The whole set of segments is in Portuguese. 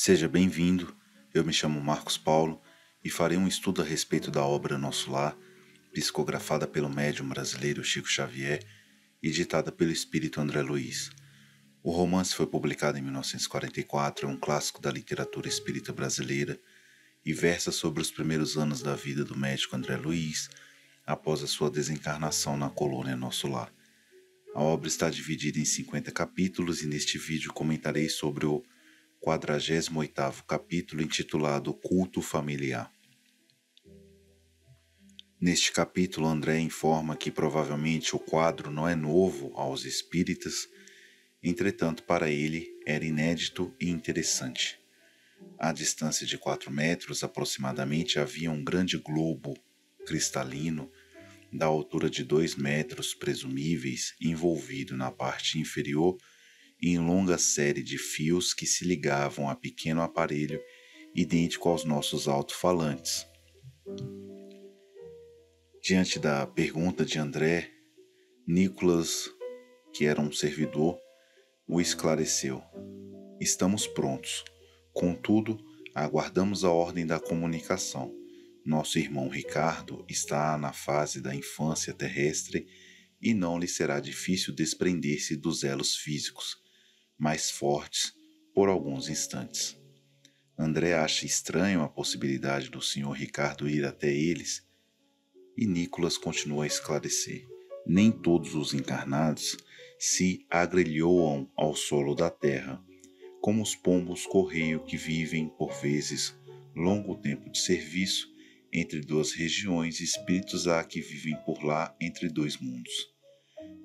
Seja bem-vindo, eu me chamo Marcos Paulo e farei um estudo a respeito da obra Nosso Lar, psicografada pelo médium brasileiro Chico Xavier e ditada pelo espírito André Luiz. O romance foi publicado em 1944, é um clássico da literatura espírita brasileira e versa sobre os primeiros anos da vida do médico André Luiz após a sua desencarnação na colônia Nosso Lar. A obra está dividida em 50 capítulos e neste vídeo comentarei sobre o 48º capítulo, intitulado Culto Familiar. Neste capítulo, André informa que provavelmente o quadro não é novo aos espíritas, entretanto para ele era inédito e interessante. À distância de 4 metros aproximadamente havia um grande globo cristalino da altura de 2 metros presumíveis, envolvido na parte inferior em longa série de fios que se ligavam a pequeno aparelho idêntico aos nossos alto-falantes. Diante da pergunta de André, Nicolas, que era um servidor, o esclareceu. Estamos prontos. Contudo, aguardamos a ordem da comunicação. Nosso irmão Ricardo está na fase da infância terrestre e não lhe será difícil desprender-se dos elos físicos mais fortes por alguns instantes. André acha estranho a possibilidade do Sr. Ricardo ir até eles e Nicolas continua a esclarecer. Nem todos os encarnados se agrilhoam ao solo da terra, como os pombos correio que vivem, por vezes, longo tempo de serviço entre 2 regiões, espíritos há que vivem por lá entre 2 mundos.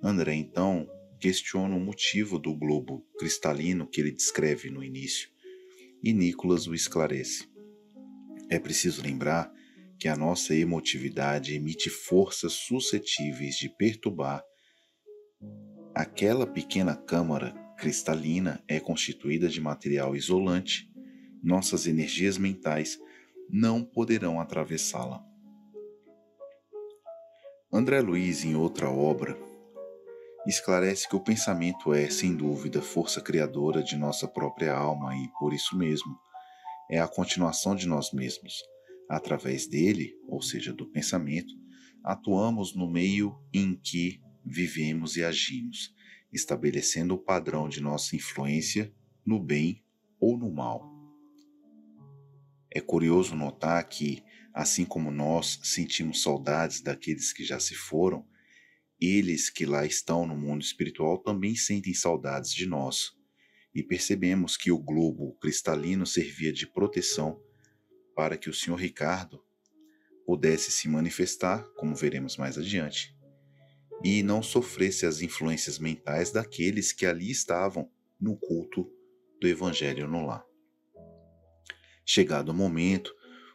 André, então, questiona o motivo do globo cristalino que ele descreve no início, e Nicolas o esclarece. É preciso lembrar que a nossa emotividade emite forças suscetíveis de perturbar. Aquela pequena câmara cristalina é constituída de material isolante. Nossas energias mentais não poderão atravessá-la. André Luiz, em outra obra, esclarece que o pensamento é, sem dúvida, força criadora de nossa própria alma e, por isso mesmo, é a continuação de nós mesmos. Através dele, ou seja, do pensamento, atuamos no meio em que vivemos e agimos, estabelecendo o padrão de nossa influência no bem ou no mal. É curioso notar que, assim como nós sentimos saudades daqueles que já se foram, eles que lá estão no mundo espiritual também sentem saudades de nós, e percebemos que o globo cristalino servia de proteção para que o Sr. Ricardo pudesse se manifestar, como veremos mais adiante, e não sofresse as influências mentais daqueles que ali estavam no culto do Evangelho no lar. Chegado o momento,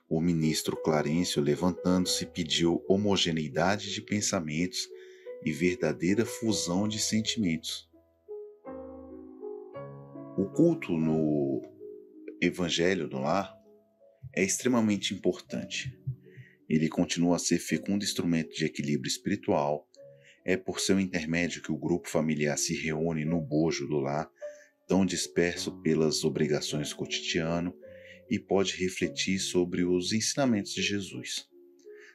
o ministro Clarencio, levantando-se, pediu homogeneidade de pensamentos e verdadeira fusão de sentimentos. O culto no Evangelho no lar é extremamente importante. Ele continua a ser fecundo instrumento de equilíbrio espiritual. É por seu intermédio que o grupo familiar se reúne no bojo do lar, tão disperso pelas obrigações do cotidiano, e pode refletir sobre os ensinamentos de Jesus.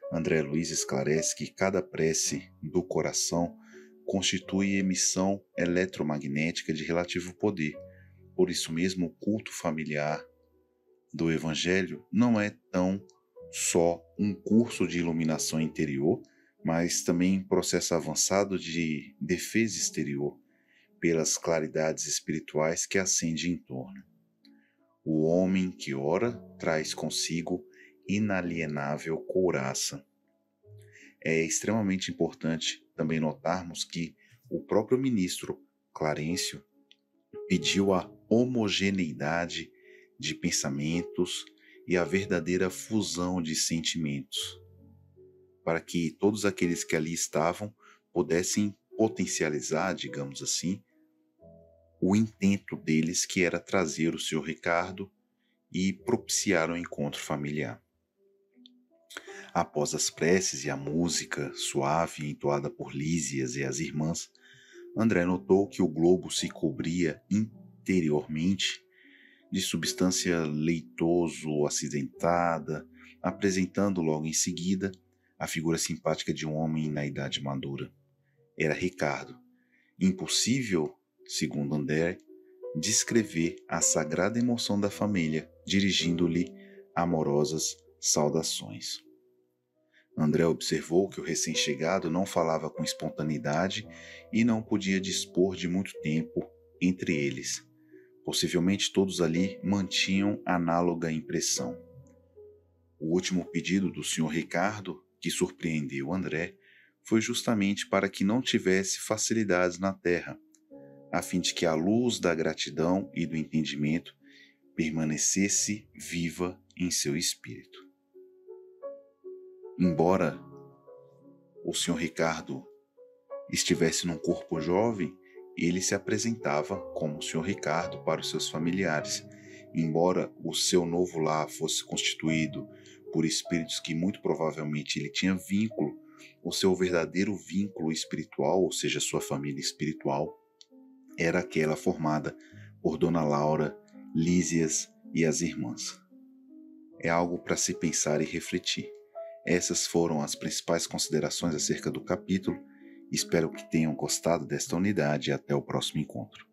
André Luiz esclarece que cada prece do coração constitui emissão eletromagnética de relativo poder. Por isso mesmo, o culto familiar do Evangelho não é tão só um curso de iluminação interior, mas também um processo avançado de defesa exterior pelas claridades espirituais que acendem em torno. O homem que ora traz consigo inalienável couraça. É extremamente importante também notarmos que o próprio ministro Clarencio pediu a homogeneidade de pensamentos e a verdadeira fusão de sentimentos, para que todos aqueles que ali estavam pudessem potencializar, digamos assim, o intento deles, que era trazer o Sr. Ricardo e propiciar o encontro familiar. Após as preces e a música suave entoada por Lísias e as irmãs, André notou que o globo se cobria interiormente de substância leitoso acidentada, apresentando logo em seguida a figura simpática de um homem na idade madura. Era Ricardo. Impossível, segundo André, descrever a sagrada emoção da família, dirigindo-lhe amorosas saudações. André observou que o recém-chegado não falava com espontaneidade e não podia dispor de muito tempo entre eles. Possivelmente todos ali mantinham análoga impressão. O último pedido do Sr. Ricardo, que surpreendeu André, foi justamente para que não tivesse facilidades na terra, a fim de que a luz da gratidão e do entendimento permanecesse viva em seu espírito. Embora o Sr. Ricardo estivesse num corpo jovem, ele se apresentava como o Sr. Ricardo para os seus familiares. Embora o seu novo lar fosse constituído por espíritos que muito provavelmente ele tinha vínculo, o seu verdadeiro vínculo espiritual, ou seja, sua família espiritual, era aquela formada por Dona Laura, Lísias e as irmãs. É algo para se pensar e refletir. Essas foram as principais considerações acerca do capítulo. Espero que tenham gostado desta unidade e até o próximo encontro.